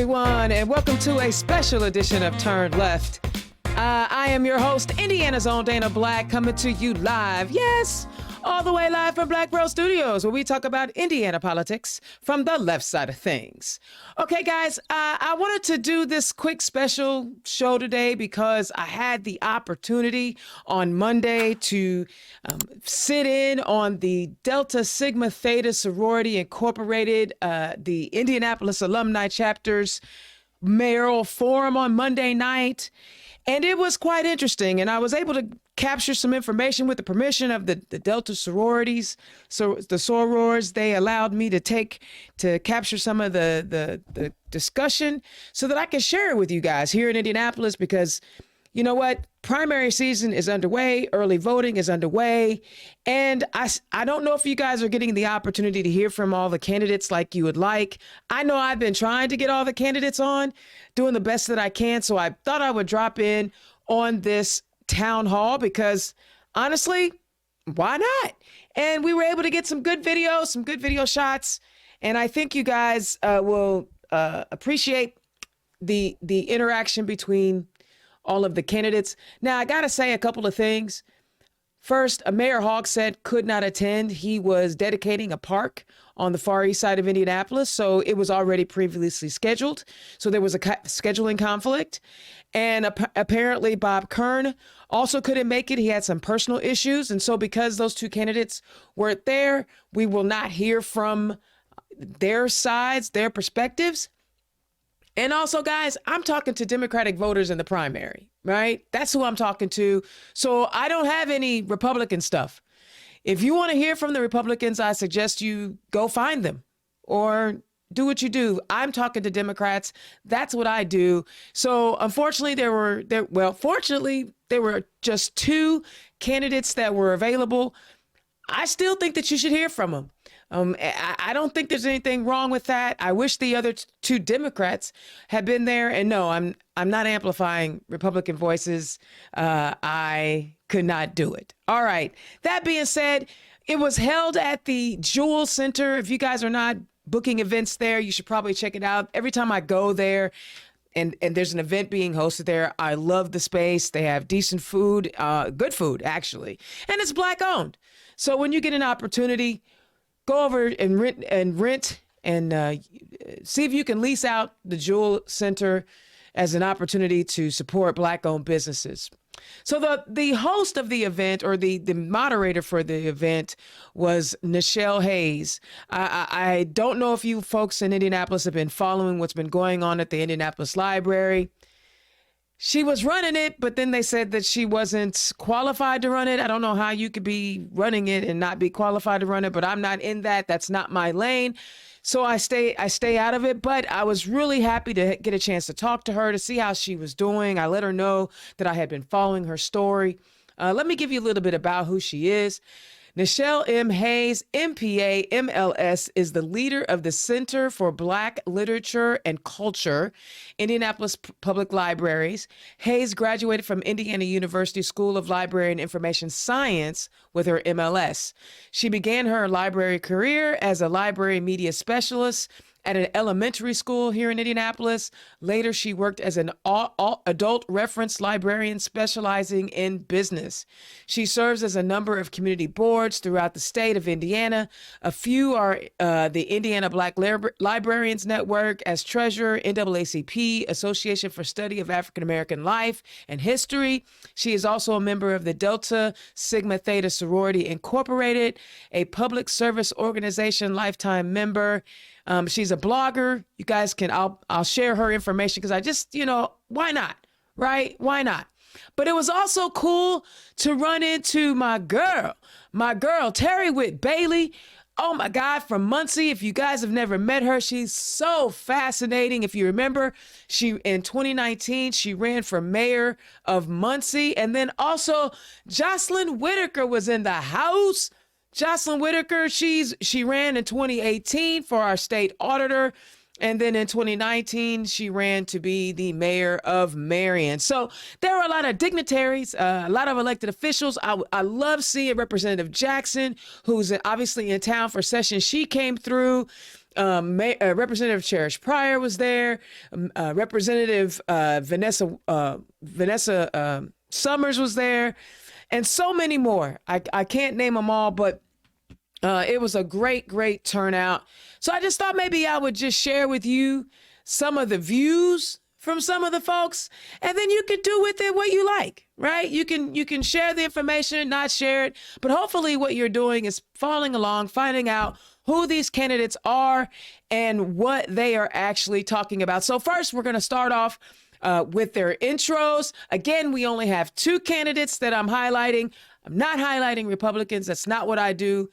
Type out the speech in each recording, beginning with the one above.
everyone, and welcome to a special edition of Turn Left. I am your host, Indiana's own Dana Black, coming to you live, yes, all the way live from Black Pearl Studios, where we talk about Indiana politics from the left side of things. Okay, guys, I wanted to do this quick special show today because I had the opportunity on Monday to sit in on the Delta Sigma Theta Sorority Incorporated, the Indianapolis Alumni Chapter's Mayoral Forum on Monday night. And it was quite interesting, and I was able to capture some information with the permission of the Delta sororities. So the sorors, they allowed me to capture some of the discussion so that I can share it with you guys here in Indianapolis, because you know what? Primary season is underway. Early voting is underway. And I don't know if you guys are getting the opportunity to hear from all the candidates like you would like. I know I've been trying to get all the candidates on, doing the best that I can. So I thought I would drop in on this town hall because honestly, why not? And we were able to get some good videos, some good video shots. And I think you guys will appreciate the interaction between all of the candidates. Now, I got to say a couple of things. First, Mayor Hogsett could not attend. He was dedicating a park on the far east side of Indianapolis, so it was already previously scheduled. So there was a scheduling conflict. And apparently Bob Kern also couldn't make it. He had some personal issues. And so because those two candidates weren't there, we will not hear from their sides, their perspectives. And also, guys, I'm talking to Democratic voters in the primary, right? That's who I'm talking to. So I don't have any Republican stuff. If you want to hear from the Republicans, I suggest you go find them or do what you do. I'm talking to Democrats. That's what I do. So unfortunately, fortunately, there were just two candidates that were available. I still think that you should hear from them. I don't think there's anything wrong with that. I wish the other two Democrats had been there. And no, I'm not amplifying Republican voices. I could not do it. All right. That being said, it was held at the Jewel Center. If you guys are not booking events there, you should probably check it out. Every time I go there, and there's an event being hosted there, I love the space. They have decent food, good food, actually. And it's Black owned. So when you get an opportunity, go over and rent and see if you can lease out the Jewel Center as an opportunity to support Black-owned businesses. So the host of the event, or the moderator for the event, was Nichelle Hayes. I don't know if you folks in Indianapolis have been following what's been going on at the Indianapolis Library. She was running it, but then they said that she wasn't qualified to run it. I don't know how you could be running it and not be qualified to run it, but I'm not in that. That's not my lane. So I stay out of it. But I was really happy to get a chance to talk to her, to see how she was doing. I let her know that I had been following her story. Let me give you a little bit about who she is. Nichelle M. Hayes, MPA, MLS, is the leader of the Center for Black Literature and Culture, Indianapolis Public Libraries. Hayes graduated from Indiana University School of Library and Information Science with her MLS. She began her library career as a library media specialist at an elementary school here in Indianapolis. Later, she worked as an adult reference librarian specializing in business. She serves as a number of community boards throughout the state of Indiana. A few are the Indiana Black Librarians Network as treasurer, NAACP, Association for Study of African American Life and History. She is also a member of the Delta Sigma Theta Sorority Incorporated, a public service organization lifetime member. She's a blogger. You guys can, I'll share her information because I just, why not? Right? Why not? But it was also cool to run into my girl, Terry Witt Bailey. Oh my God, from Muncie. If you guys have never met her, she's so fascinating. If you remember, in 2019, she ran for mayor of Muncie. And then also Jocelyn Whitaker was in the house. Jocelyn Whitaker, she ran in 2018 for our state auditor. And then in 2019, she ran to be the mayor of Marion. So there were a lot of dignitaries, a lot of elected officials. I love seeing Representative Jackson, who's obviously in town for session. She came through. Representative Cherish Pryor was there. Representative Vanessa Summers was there, and so many more. I can't name them all, but it was a great turnout. So I just thought maybe I would just share with you some of the views from some of the folks, and then you can do with it what you like, right? You can share the information, not share it, but hopefully what you're doing is following along, finding out who these candidates are and what they are actually talking about. So first, we're going to start off with their intros. Again, we only have 2 candidates that I'm highlighting. I'm not highlighting Republicans. That's not what I do.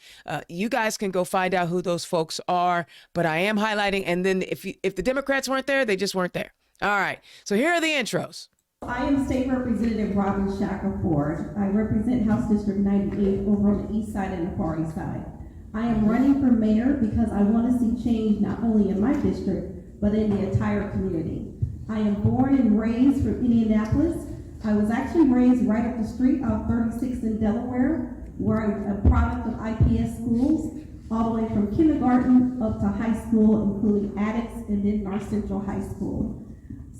You guys can go find out who those folks are, but I am highlighting. And then if the Democrats weren't there, they just weren't there. All right. So here are the intros. I am State Representative Robin Shackelford. I represent House District 98 over on the east side and the far east side. I am running for mayor because I want to see change not only in my district, but in the entire community. I am born and raised from Indianapolis. I was actually raised right up the street off 36th in Delaware, where I'm a product of IPS schools, all the way from kindergarten up to high school, including Addicts and then North Central High School.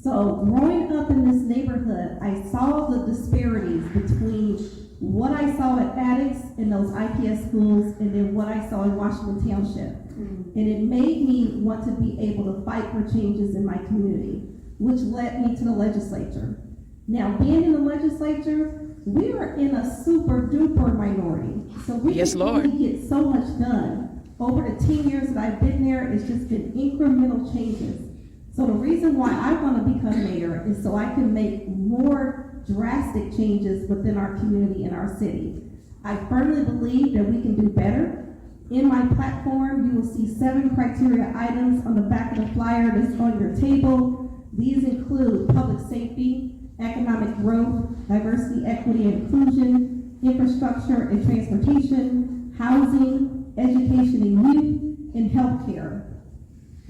So growing up in this neighborhood, I saw the disparities between what I saw at Addicts in those IPS schools and then what I saw in Washington Township. And it made me want to be able to fight for changes in my community, which led me to the legislature. Now, being in the legislature, we are in a super duper minority. So we can only get so much done. Over the 10 years that I've been there, it's just been incremental changes. So the reason why I want to become mayor is so I can make more drastic changes within our community and our city. I firmly believe that we can do better. In my platform, you will see 7 criteria items on the back of the flyer that's on your table. These include public safety, economic growth, diversity, equity, and inclusion, infrastructure and transportation, housing, education and youth, and healthcare.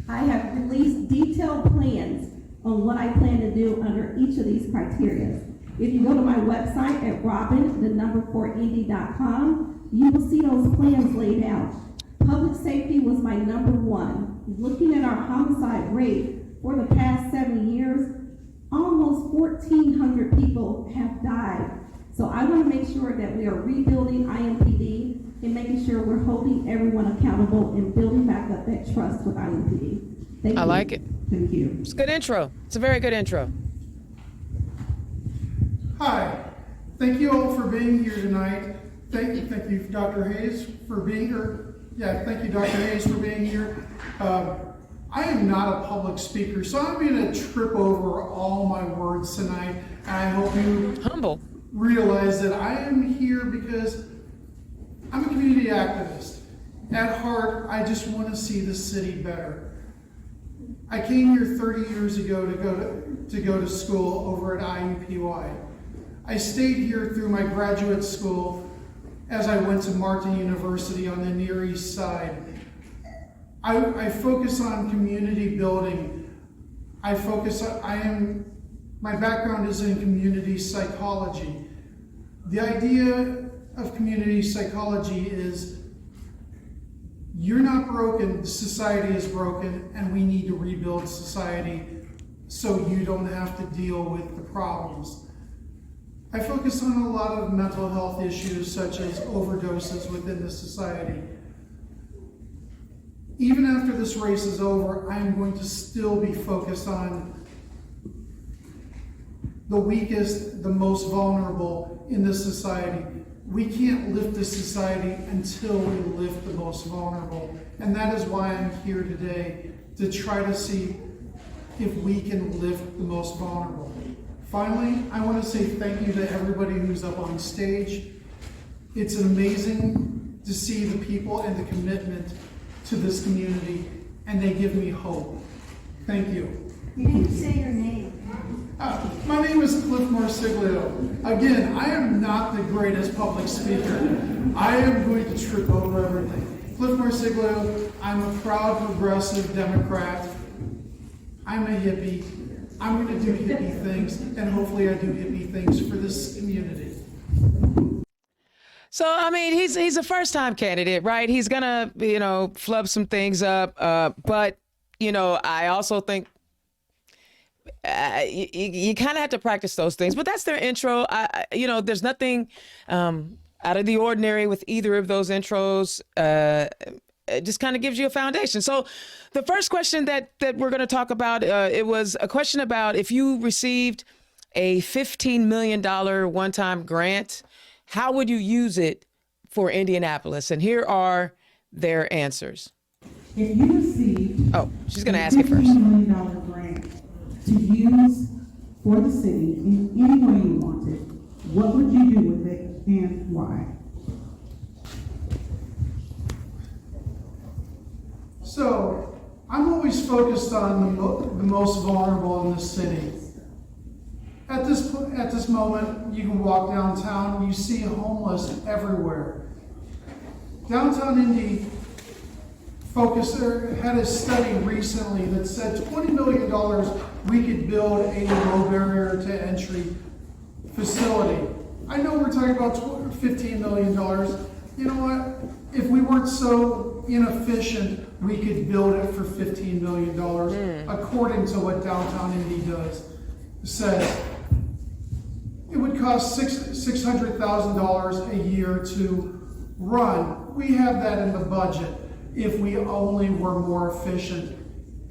I have released detailed plans on what I plan to do under each of these criteria. If you go to my website at robin4indy.com, you will see those plans laid out. Public safety was my number 1. Looking at our homicide rate for the past 7 years, almost 1,400 people have died. So I want to make sure that we are rebuilding IMPD and making sure we're holding everyone accountable and building back up that trust with IMPD. Thank you. I like it. Thank you. It's a good intro. It's a very good intro. Hi. Thank you all for being here tonight. Thank you, Dr. Hayes, for being here. Yeah, thank you, Dr. Hayes, for being here. I am not a public speaker, so I'm going to trip over all my words tonight. And I hope you realize that I am here because I'm a community activist. At heart, I just want to see the city better. I came here 30 years ago to go to school over at IUPUI. I stayed here through my graduate school as I went to Martin University on the Near East Side. I focus on community building. My background is in community psychology. The idea of community psychology is you're not broken, society is broken, and we need to rebuild society so you don't have to deal with the problems. I focus on a lot of mental health issues such as overdoses within the society. Even after this race is over, I am going to still be focused on the weakest, the most vulnerable in this society. We can't lift this society until we lift the most vulnerable. And that is why I'm here today, to try to see if we can lift the most vulnerable. Finally, I want to say thank you to everybody who's up on stage. It's amazing to see the people and the commitment to this community, and they give me hope. Thank you. You didn't say your name. My name is Cliff Marsiglio. Again, I am not the greatest public speaker. I am going to trip over everything. Cliff Marsiglio, I'm a proud progressive Democrat. I'm a hippie. I'm going to do hippie things, and hopefully I do hippie things for this community. So, I mean, he's a first time candidate, right? He's gonna, flub some things up. But, I also think you kind of have to practice those things. But that's their intro. There's nothing out of the ordinary with either of those intros. It just kind of gives you a foundation. So the first question that we're going to talk about, it was a question about if you received a $15 million one-time grant, how would you use it for Indianapolis? And here are their answers. If you received she's going to ask it first. $15 million grant to use for the city in any way you wanted, what would you do with it and why? So, I'm always focused on the most vulnerable in the city. At this moment, you can walk downtown, you see homeless everywhere. Downtown Indy had a study recently that said $20 million we could build a low barrier to entry facility. I know we're talking about $15 million. You know what? If we weren't so inefficient, we could build it for $15 million, according to what Downtown Indy says. It would cost $600,000 a year to run. We have that in the budget if we only were more efficient.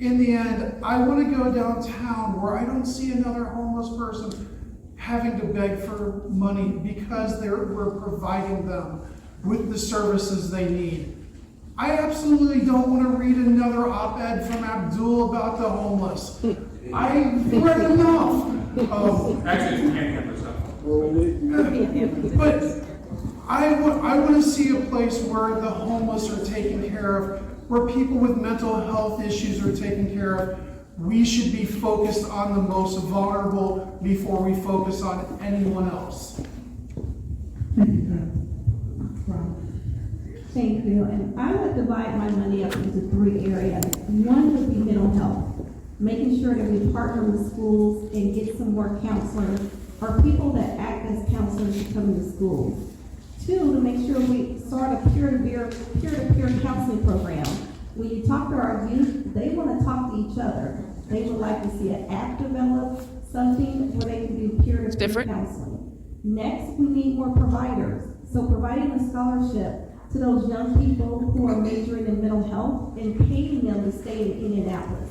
In the end, I want to go downtown where I don't see another homeless person having to beg for money because we're providing them with the services they need. I absolutely don't want to read another op-ed from Abdul about the homeless. I read enough. Actually, you can't have this up. But I want to see a place where the homeless are taken care of, where people with mental health issues are taken care of. We should be focused on the most vulnerable before we focus on anyone else. Thank you. And I would divide my money up into 3 areas. One would be mental health, making sure that we partner with schools and get some more counselors or people that act as counselors to come into schools. 2, to make sure we start a peer-to-peer counseling program. When you talk to our youth, they want to talk to each other. They would like to see an app develop, something where they can do peer-to-peer counseling. Next, we need more providers. So providing a scholarship to those young people who are majoring in mental health and paying them to stay in Indianapolis.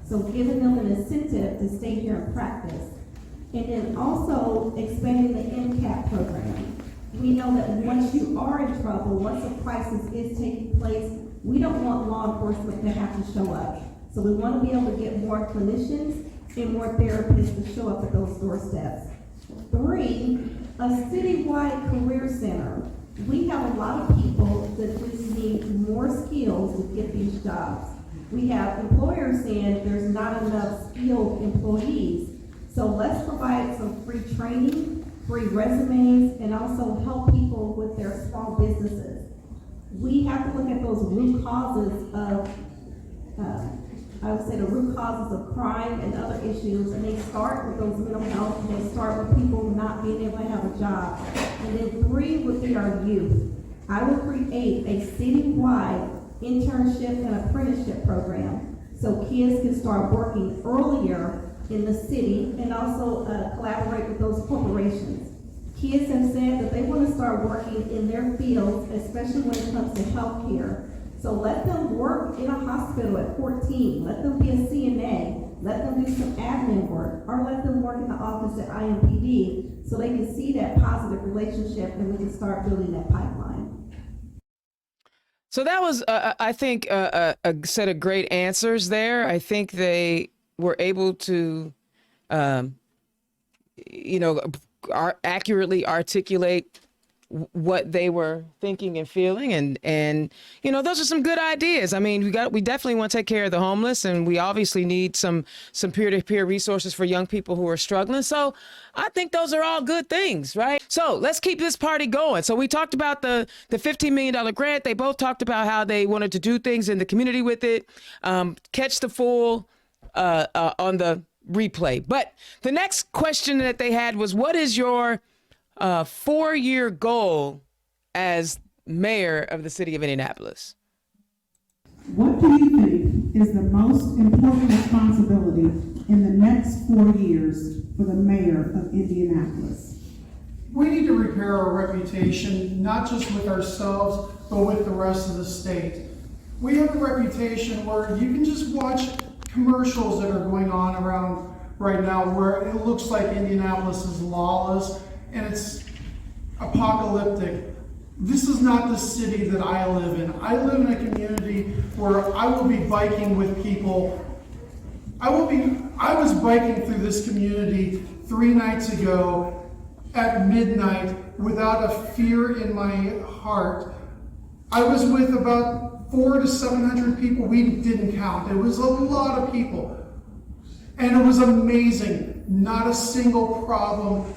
So giving them an incentive to stay here and practice. And then also expanding the MCAP program. We know that once you are in trouble, once a crisis is taking place, we don't want law enforcement to have to show up. So we want to be able to get more clinicians and more therapists to show up at those doorsteps. 3, a citywide career center. We have a lot of people that just need more skills to get these jobs. We have employers saying there's not enough skilled employees. So let's provide some free training, free resumes, and also help people with their small businesses. We have to look at those root causes of, I would say the root causes of crime and other issues, and they start with those mental health, and they start with people not being able to have a job. And then 3 would be our youth. I would create a citywide internship and apprenticeship program so kids can start working earlier in the city and also collaborate with those corporations. Kids have said that they want to start working in their fields, especially when it comes to healthcare. So let them work in a hospital at 14. Let them be a CNA. Let them do some admin work, or let them work in the office at IMPD so they can see that positive relationship and we can start building that pipeline. So that was, I think, a set of great answers there. I think they were able to, accurately articulate what they were thinking and feeling, and those are some good ideas. I mean, we definitely want to take care of the homeless, and we obviously need some peer-to-peer resources for young people who are struggling. So I think those are all good things, right? So let's keep this party going. So we talked about the $15 million grant. They both talked about how they wanted to do things in the community with it. Catch the full on the replay. But the next question that they had was, what is your 4-year goal as mayor of the city of Indianapolis? What do you think is the most important responsibility in the next 4 years for the mayor of Indianapolis? We need to repair our reputation, not just with ourselves, but with the rest of the state. We have a reputation where you can just watch commercials that are going on around right now where it looks like Indianapolis is lawless and it's apocalyptic. This is not the city that I live in. I live in a community where I will be biking with people. I was biking through this community 3 nights ago at midnight without a fear in my heart. I was with about 400 to 700 people. We didn't count. It was a lot of people. And it was amazing. Not a single problem,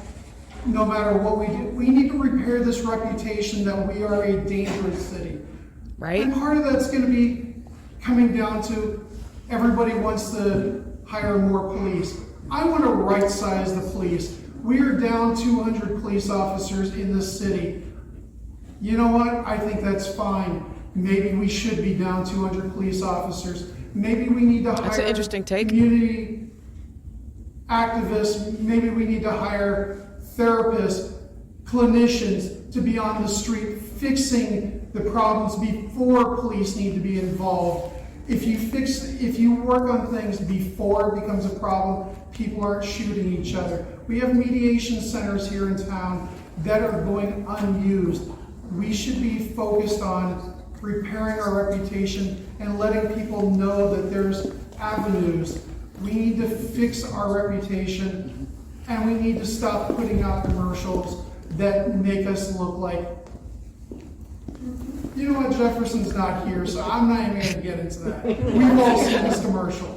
no matter what we do. We need to repair this reputation that we are a dangerous city. Right. And part of that's going to be coming down to everybody wants to hire more police. I want to right size the police. We are down 200 police officers in this city. You know what? I think that's fine. Maybe we should be down 200 police officers. Maybe we need to hire That's an interesting take. community activists. Maybe we need to hire therapists, clinicians to be on the street fixing the problems before police need to be involved. If you work on things before it becomes a problem, people aren't shooting each other. We have mediation centers here in town that are going unused. We should be focused on repairing our reputation and letting people know that there's avenues. We need to fix our reputation and we need to stop putting out commercials that make us look like, you know what, Jefferson's not here, so I'm not even gonna get into that. We've all seen this commercial.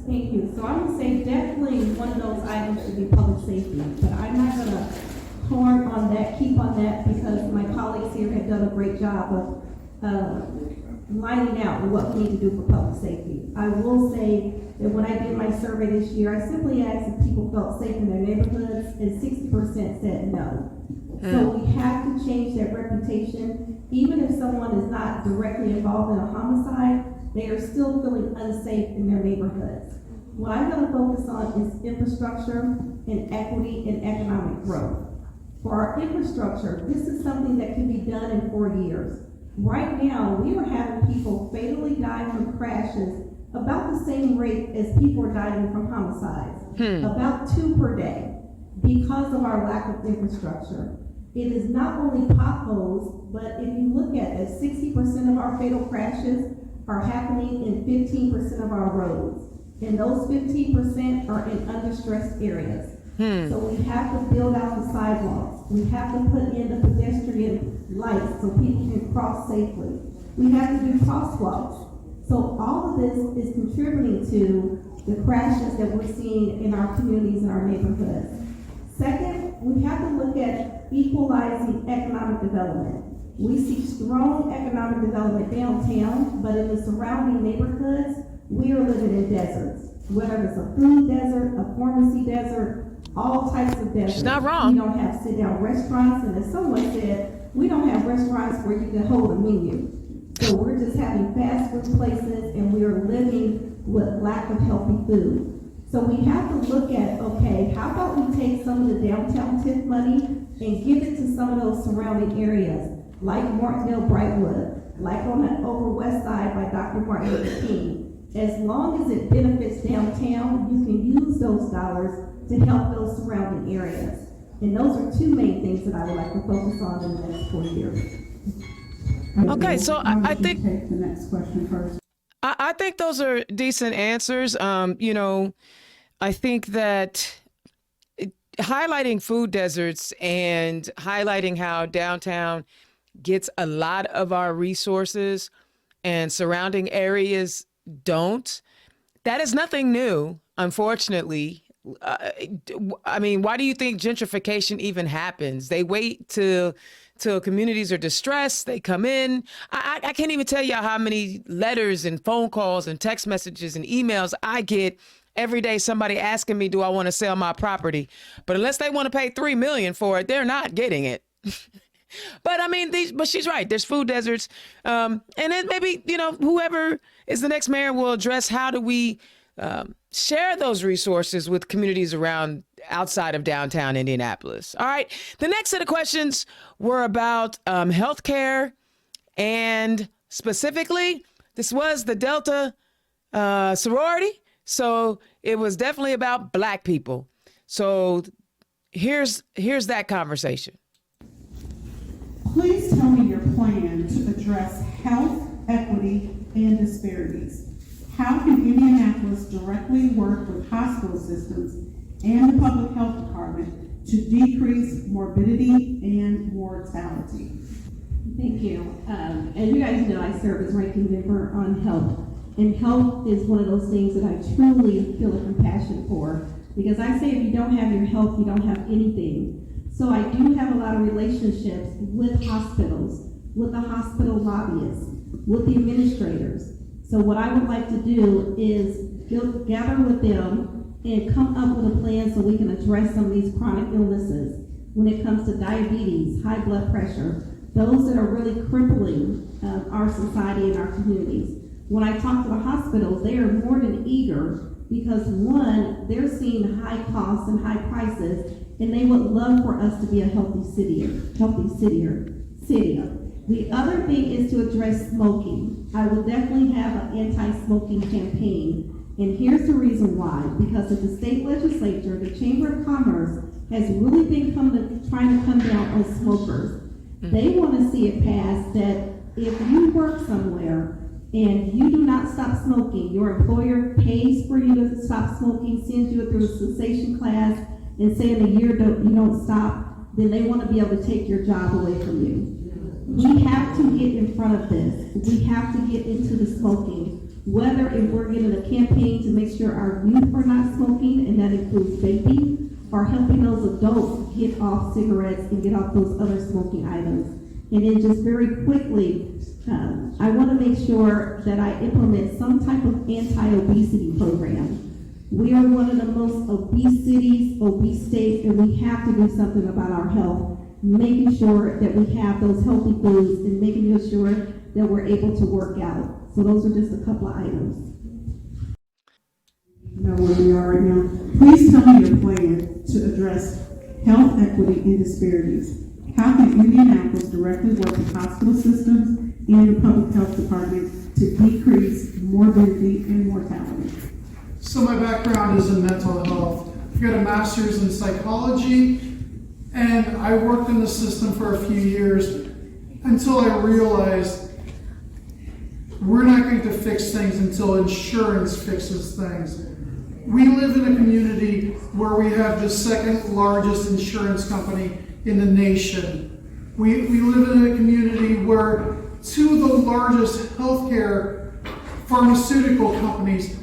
Thank you. So I would say definitely one of those items should be public safety, but I'm not gonna horn on that, keep on that, because my colleagues here have done a great job of lining out what we need to do for public safety. I will say that when I did my survey this year, I simply asked if people felt safe in their neighborhoods, and 60% said no. So we have to change that reputation. Even if someone is not directly involved in a homicide, they are still feeling unsafe in their neighborhoods. What I'm going to focus on is infrastructure and equity and economic growth. For our infrastructure, this is something that can be done in 4 years. Right now, we are having people fatally die from crashes about the same rate as people are dying from homicides, about 2 per day, because of our lack of infrastructure. It is not only potholes, but if you look at it, 60% of our fatal crashes are happening in 15% of our roads. And those 15% are in understressed areas. So we have to build out the sidewalks. We have to put in the pedestrian lights so people can cross safely. We have to do crosswalks. So all of this is contributing to the crashes that we're seeing in our communities and our neighborhoods. Second, we have to look at equalizing economic development. We see strong economic development downtown, but in the surrounding neighborhoods, we are living in deserts. Whether it's a food desert, a pharmacy desert, all types of deserts. She's not wrong. We don't have sit-down restaurants, and as someone said, we don't have restaurants where you can hold a menu. So we're just having fast food places, and we are living with lack of healthy food. So we have to look at, okay, how about we take some of the downtown TIF money and give it to some of those surrounding areas, like Martindale Brightwood, like on the Upper West Side by Dr. Martin Luther King. As long as it benefits downtown, you can use those dollars to help those surrounding areas. And those are 2 main things that I would like to focus on in the next 4 years. Okay, so I think Take the next question first. I think those are decent answers. I think that highlighting food deserts and highlighting how downtown gets a lot of our resources and surrounding areas don't, that is nothing new, unfortunately. I mean, why do you think gentrification even happens? They wait till communities are distressed. They come in. I can't even tell y'all how many letters and phone calls and text messages and emails I get every day. Somebody asking me, do I want to sell my property? But unless they want to pay $3 million for it, they're not getting it. But I mean, but she's right. There's food deserts. And then maybe, whoever is the next mayor will address how do we share those resources with communities around outside of downtown Indianapolis. All right. The next set of questions were about healthcare, and specifically, this was the Delta sorority. So it was definitely about Black people. So here's that conversation. Please tell me your plan to address health, equity, and disparities. How can Indianapolis directly work with hospital systems and the public health department to decrease morbidity and mortality? Thank you. As you guys know, I serve as ranking member on health. And health is one of those things that I truly feel a compassion for. Because I say if you don't have your health, you don't have anything. So I do have a lot of relationships with hospitals, with the hospital lobbyists, with the administrators. So what I would like to do is gather with them and come up with a plan so we can address some of these chronic illnesses when it comes to diabetes, high blood pressure, those that are really crippling our society and our communities. When I talk to the hospitals, they are more than eager because one, they're seeing high costs and high prices, and they would love for us to be a healthy city. The other thing is to address smoking. I will definitely have an anti-smoking campaign, and here's the reason why. Because of the state legislature, the Chamber of Commerce has really been trying to come down on smokers. They want to see it passed that if you work somewhere and you do not stop smoking, your employer pays for you to stop smoking, sends you through a cessation class, and say in a year you don't stop, then they want to be able to take your job away from you. We have to get in front of this. We have to get into the smoking. Whether if we're getting a campaign to make sure our youth are not smoking, and that includes vaping, or helping those adults get off cigarettes and get off those other smoking items. And then just very quickly, I want to make sure that I implement some type of anti-obesity program. We are one of the most obese cities, obese states, and we have to do something about our health, making sure that we have those healthy foods and making sure that we're able to work out. So those are just a couple of items. Know where we are right now. Please tell me your plan to address health equity and disparities. How can Indianapolis directly work with hospital systems and the public health department to decrease morbidity and mortality? So my background is in mental health. I've got a master's in psychology, and I worked in the system for a few years until I realized we're not going to fix things until insurance fixes things. We live in a community where we have the second largest insurance company in the nation. We live in a community where two of the largest healthcare pharmaceutical companies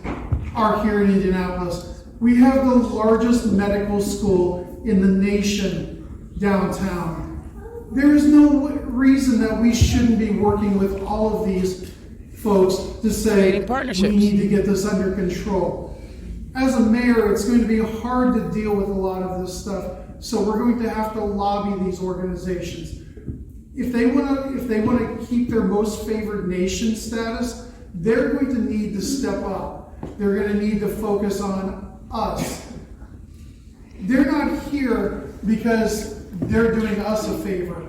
are here in Indianapolis. We have the largest medical school in the nation downtown. There is no reason that we shouldn't be working with all of these folks to say we need to get this under control. As a mayor, it's going to be hard to deal with a lot of this stuff, so we're going to have to lobby these organizations. If they want to keep their most favored nation status, they're going to need to step up. They're going to need to focus on us. They're not here because they're doing us a favor.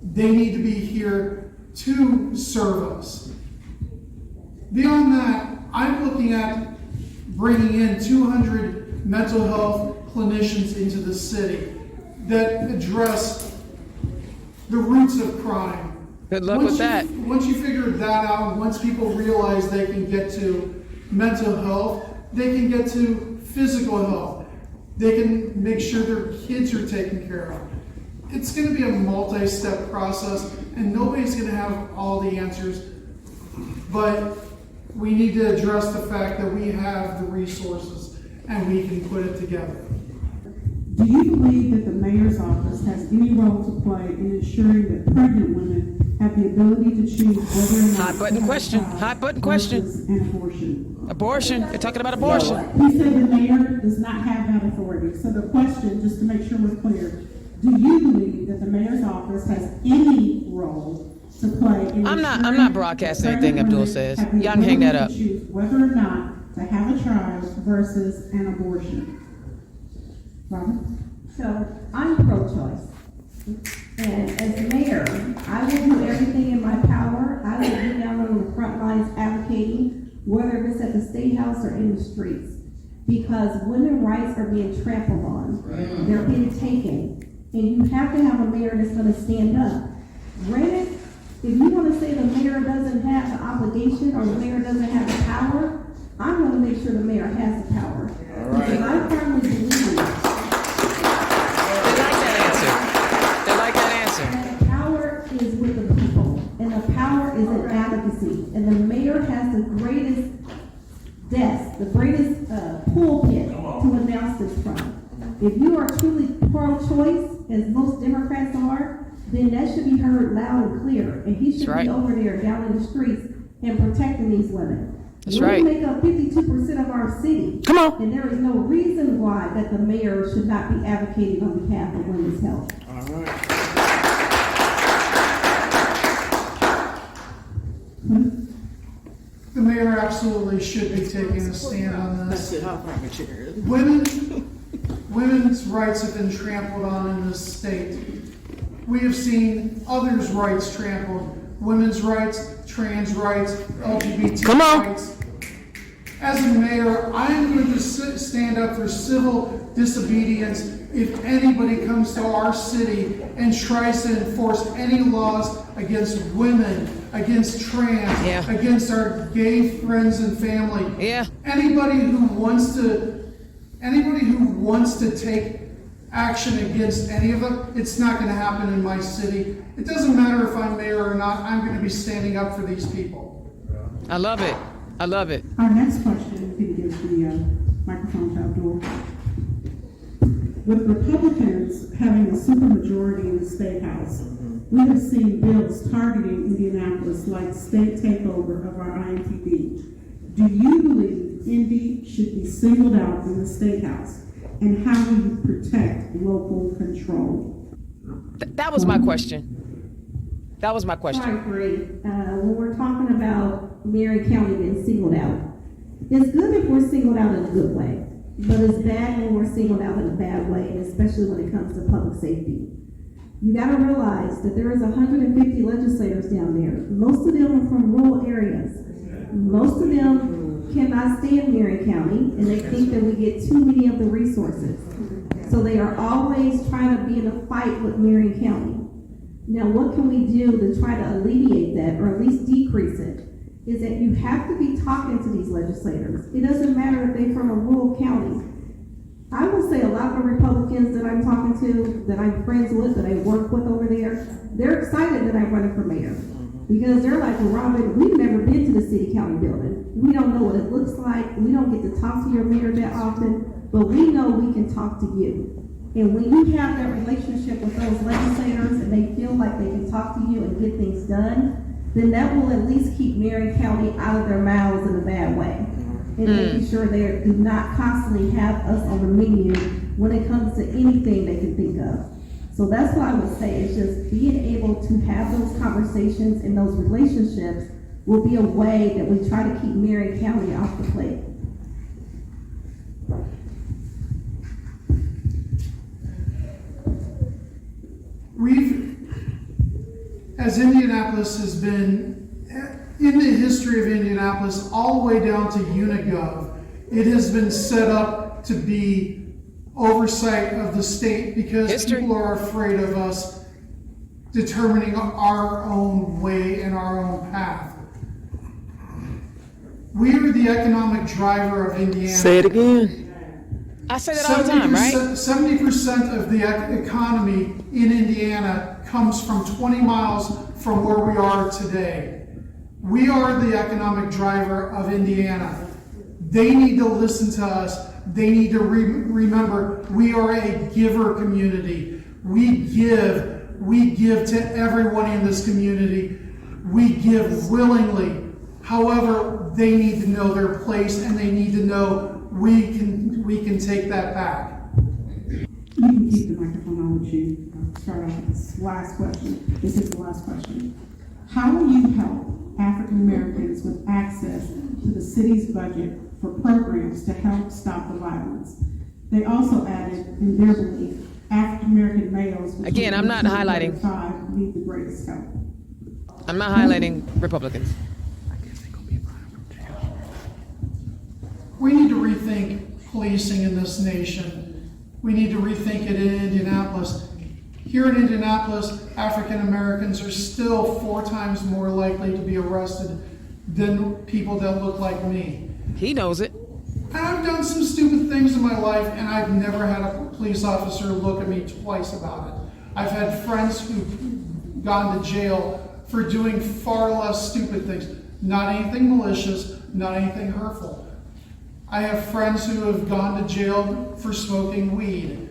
They need to be here to serve us. Beyond that, I'm looking at bringing in 200 mental health clinicians into the city that address the roots of crime. Good luck with that. Once you figure that out, once people realize they can get to mental health, they can get to physical health. They can make sure their kids are taken care of. It's going to be a multi-step process, and nobody's going to have all the answers. But we need to address the fact that we have the resources and we can put it together. Do you believe that the mayor's office has any role to play in ensuring that pregnant women have the ability to choose whether or not Hot button question. Hot button question. An abortion? Abortion. You're talking about abortion. He said the mayor does not have that authority. So the question, just to make sure we're clear, Do you believe that the mayor's office has any role to play in I'm not ensuring broadcasting that anything pregnant Abdul women says. have the Y'all can hang that ability up. to choose whether or not to have a child versus an abortion? Robert? So I'm pro-choice. And as mayor, I will do everything in my power. I will be down on the front lines advocating, whether it's at the State House or in the streets. Because women's rights are being trampled on. They're being taken. And you have to have a mayor that's gonna stand up. Granted, if you wanna say the mayor doesn't have the obligation or the mayor doesn't have the power, I'm gonna make sure the mayor has the power. Because I firmly believe They like that answer. that the power is with the people, and the power is in advocacy. And the mayor has the greatest desk, the greatest pulpit to announce this from. If you are truly pro-choice, as most Democrats are, then that should be heard loud and clear. And he should That's right. be over there down in the streets and protecting these women. That's right. We make up 52% of our city. Come on. And there is no reason why that the mayor should not be advocating on behalf of women's health. The mayor absolutely should be taking a stand on this. Women's rights have been trampled on in this state. We have seen others' rights trampled. Women's rights, trans rights, LGBT Come on. rights. As a mayor, I am going to stand up for civil disobedience if anybody comes to our city and tries to enforce any laws against women, against trans, Yeah. against our gay friends and family. Yeah. Anybody who wants to take action against any of them, it's not going to happen in my city. It doesn't matter if I'm mayor or not, I'm going to be standing up for these people. I love it. I love it. Our next question, if you can give the microphone to Abdul. With Republicans having a supermajority in the State House, we have seen bills targeting Indianapolis like state takeover of our IMPD. Do you believe Indy should be singled out in the State House? And how will you protect local control? That was my question. That was my I question. agree. When we're talking about Marion County being singled out, it's good if we're singled out in a good way, but it's bad when we're singled out in a bad way, and especially when it comes to public safety. You gotta realize that there is 150 legislators down there. Most of them are from rural areas. Most of them cannot stay in Marion County, and they think that we get too many of the resources. So they are always trying to be in a fight with Marion County. Now, what can we do to try to alleviate that, or at least decrease it? Is that you have to be talking to these legislators. It doesn't matter if they're from a rural county. I will say a lot of the Republicans that I'm talking to, that I'm friends with, that I work with over there, they're excited that I'm running for mayor. Because they're like, well, Robin, we've never been to the city county building. We don't know what it looks like. We don't get to talk to your mayor that often, but we know we can talk to you. And when you have that relationship with those legislators and they feel like they can talk to you and get things done, then that will at least keep Marion County out of their mouths in a bad way. And making sure they do not constantly have us on the menu when it comes to anything they can think of. So that's what I would say, is just being able to have those conversations and those relationships will be a way that we try to keep Marion County off the plate. As Indianapolis has been, in the history of Indianapolis, all the way down to Unigov, it has been set up to be oversight of the state because people are afraid of us determining our own way and our own path. We are the economic driver of Indiana. Say it again. I say that all the time, right? 70% of the economy in Indiana comes from 20 miles from where we are today. We are the economic driver of Indiana. They need to listen to us. They need to remember we are a giver community. We give to everyone in this community. We give willingly. However, they need to know their place and they need to know we can take that back. You can keep the microphone on with you. I'll start off with this last question. This is the last question. How will you help African Americans with access to the city's budget for programs to help stop the violence? They also added, in their belief, African American males. Again, I'm not highlighting. Need the greatest help. I'm not highlighting Republicans. We need to rethink policing in this nation. We need to rethink it in Indianapolis. Here in Indianapolis, African Americans are still 4 times more likely to be arrested than people that look like me. He knows it. And I've done some stupid things in my life, and I've never had a police officer look at me twice about it. I've had friends who've gone to jail for doing far less stupid things. Not anything malicious, not anything hurtful. I have friends who have gone to jail for smoking weed.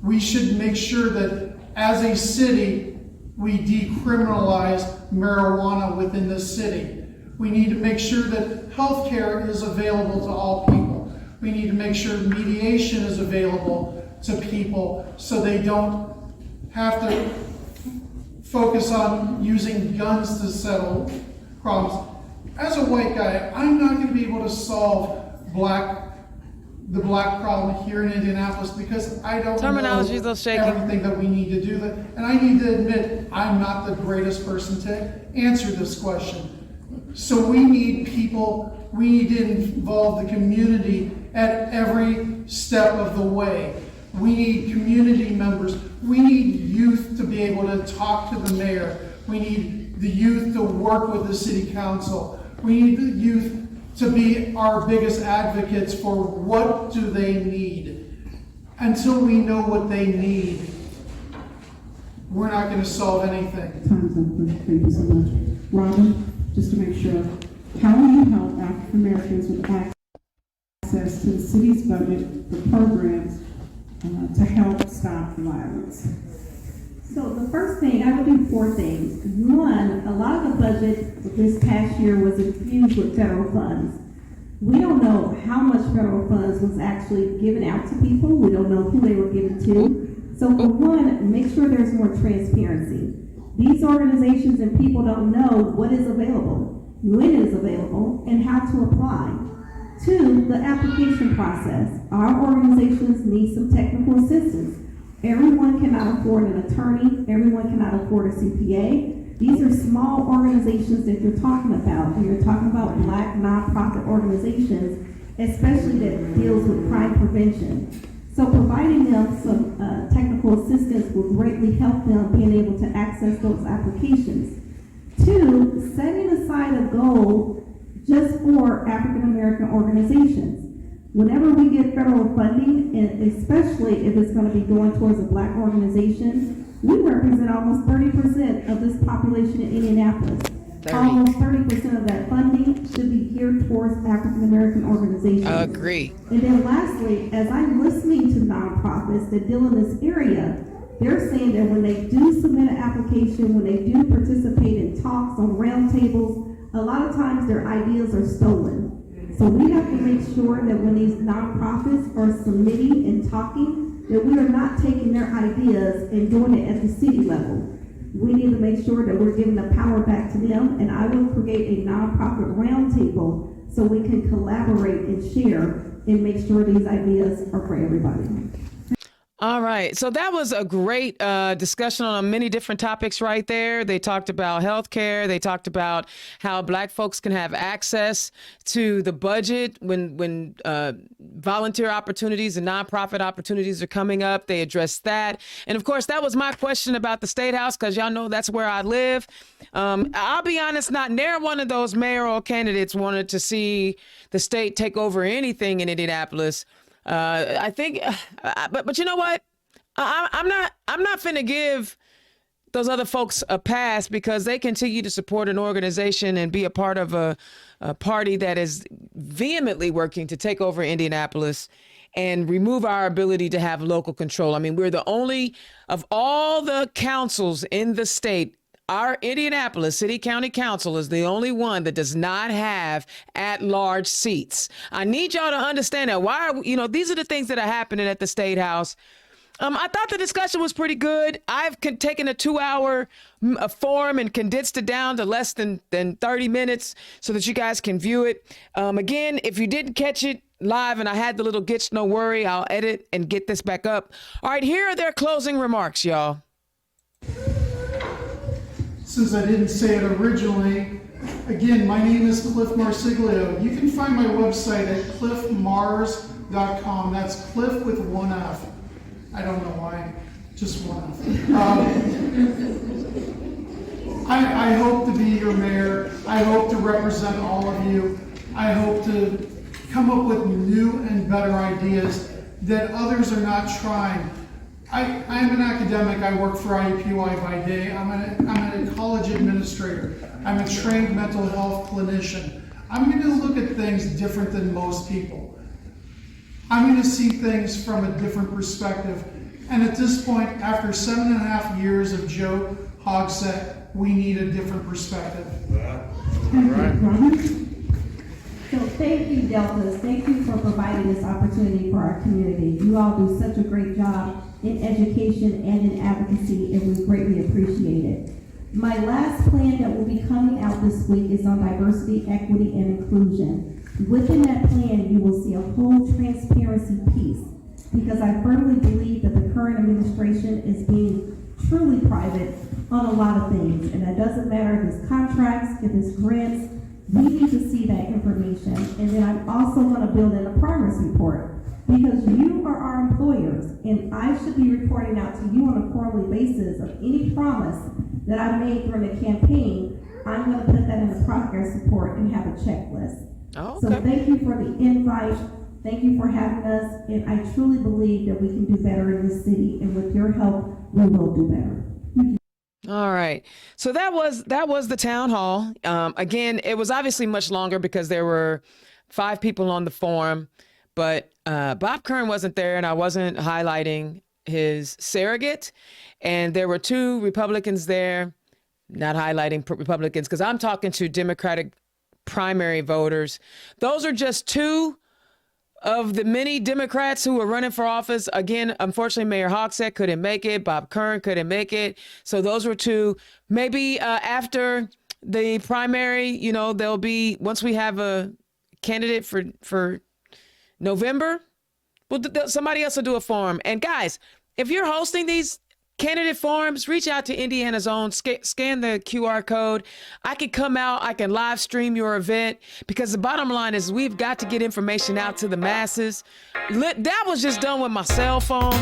We should make sure that as a city, we decriminalize marijuana within the city. We need to make sure that health care is available to all people. We need to make sure mediation is available to people so they don't have to focus on using guns to settle problems. As a white guy, I'm not going to be able to solve the black problem here in Indianapolis because I don't Terminology is a know little shaky. everything that we need to do. That, and I need to admit, I'm not the greatest person to answer this question. So we need people, we need to involve the community at every step of the way. We need community members. We need youth to be able to talk to the mayor. We need the youth to work with the city council. We need the youth to be our biggest advocates for what do they need. Until we know what they need, we're not going to solve anything. Time's up. Thank you so much. Robin, just to make sure, how will you help African Americans with access to the city's budget for programs to help stop the violence? So the first thing, I would do 4 things. One, a lot of the budget this past year was infused with federal funds. We don't know how much federal funds was actually given out to people. We don't know who they were given to. So for one, make sure there's more transparency. These organizations and people don't know what is available, when it is available, and how to apply. 2, the application process. Our organizations need some technical assistance. Everyone cannot afford an attorney. Everyone cannot afford a CPA. These are small organizations that you're talking about. And you're talking about Black nonprofit organizations, especially that deals with crime prevention. So providing them some technical assistance will greatly help them being able to access those applications. 2, setting aside a goal just for African American organizations. Whenever we get federal funding, and especially if it's going to be going towards a Black organization, we represent almost 30% of this population in Indianapolis. 30. Almost 30% of that funding should be geared towards African American organizations. Agree. And then lastly, as I'm listening to nonprofits that deal in this area, they're saying that when they do submit an application, when they do participate in talks on roundtables, a lot of times their ideas are stolen. So we have to make sure that when these nonprofits are submitting and talking, that we are not taking their ideas and doing it at the city level. We need to make sure that we're giving the power back to them, and I will create a nonprofit roundtable so we can collaborate and share and make sure these ideas are for everybody. All right. So that was a great discussion on many different topics right there. They talked about healthcare. They talked about how Black folks can have access to the budget when volunteer opportunities and nonprofit opportunities are coming up. They addressed that. And of course, that was my question about the State House, because y'all know that's where I live. I'll be honest, not near one of those mayoral candidates wanted to see the state take over anything in Indianapolis. I think, but you know what? I'm not finna give those other folks a pass because they continue to support an organization and be a part of a party that is vehemently working to take over Indianapolis and remove our ability to have local control. I mean, we're the only of all the councils in the state. Our Indianapolis City County Council is the only one that does not have at-large seats. I need y'all to understand that. These are the things that are happening at the State House. I thought the discussion was pretty good. I've taken a 2-hour forum and condensed it down to less than 30 minutes so that you guys can view it. Again, if you didn't catch it live and I had the little glitch, no worry, I'll edit and get this back up. All right, here are their closing remarks, y'all. Since I didn't say it originally, again, my name is Cliff Marsiglio. You can find my website at cliffmars.com. That's Cliff with one F. I don't know why, just one F. I hope to be your mayor. I hope to represent all of you. I hope to come up with new and better ideas that others are not trying. I am an academic. I work for IUPUI by day. I'm a college administrator. I'm a trained mental health clinician. I'm going to look at things different than most people. I'm going to see things from a different perspective. And at this point, after 7.5 years of Joe Hogsett, we need a different perspective. So thank you, Deltas. Thank you for providing this opportunity for our community. You all do such a great job in education and in advocacy, and we greatly appreciate it. My last plan that will be coming out this week is on diversity, equity, and inclusion. Within that plan, you will see a whole transparency piece, because I firmly believe that the current administration is being truly private on a lot of things, and that doesn't matter if it's contracts, if it's grants. We need to see that information. And then I also want to build in a progress report, because you are our employers, and I should be reporting out to you on a quarterly basis of any promise that I made during the campaign. I'm going to put that in a progress report and have a checklist. Oh, okay. So thank you for the invite. Thank you for having us. And I truly believe that we can do better in this city. And with your help, we will do better. All right. So that was the town hall. Again, it was obviously much longer because there were 5 people on the forum, but Bob Kern wasn't there, and I wasn't highlighting his surrogate. And there were 2 Republicans there, not highlighting Republicans, because I'm talking to Democratic primary voters. Those are just 2 of the many Democrats who were running for office. Again, unfortunately, Mayor Hogsett couldn't make it. Bob Kern couldn't make it. So those were 2. Maybe after the primary, there'll be, once we have a candidate for November, somebody else will do a forum. And guys, if you're hosting these candidate forums, reach out to Indiana's Own, scan the QR code. I can come out, I can live stream your event, because the bottom line is we've got to get information out to the masses. That was just done with my cell phone.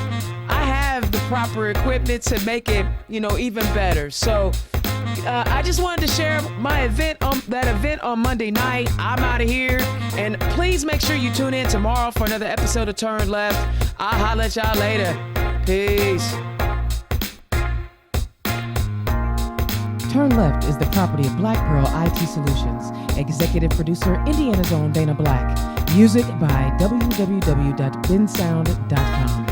I have the proper equipment to make it, even better. So I just wanted to share my event on Monday night. I'm out of here, and please make sure you tune in tomorrow for another episode of Turn Left. I'll holler at y'all later. Peace. Turn Left is the property of Black Pearl IT Solutions. Executive producer, Indiana's Own Dana Black. Music by www.bensound.com.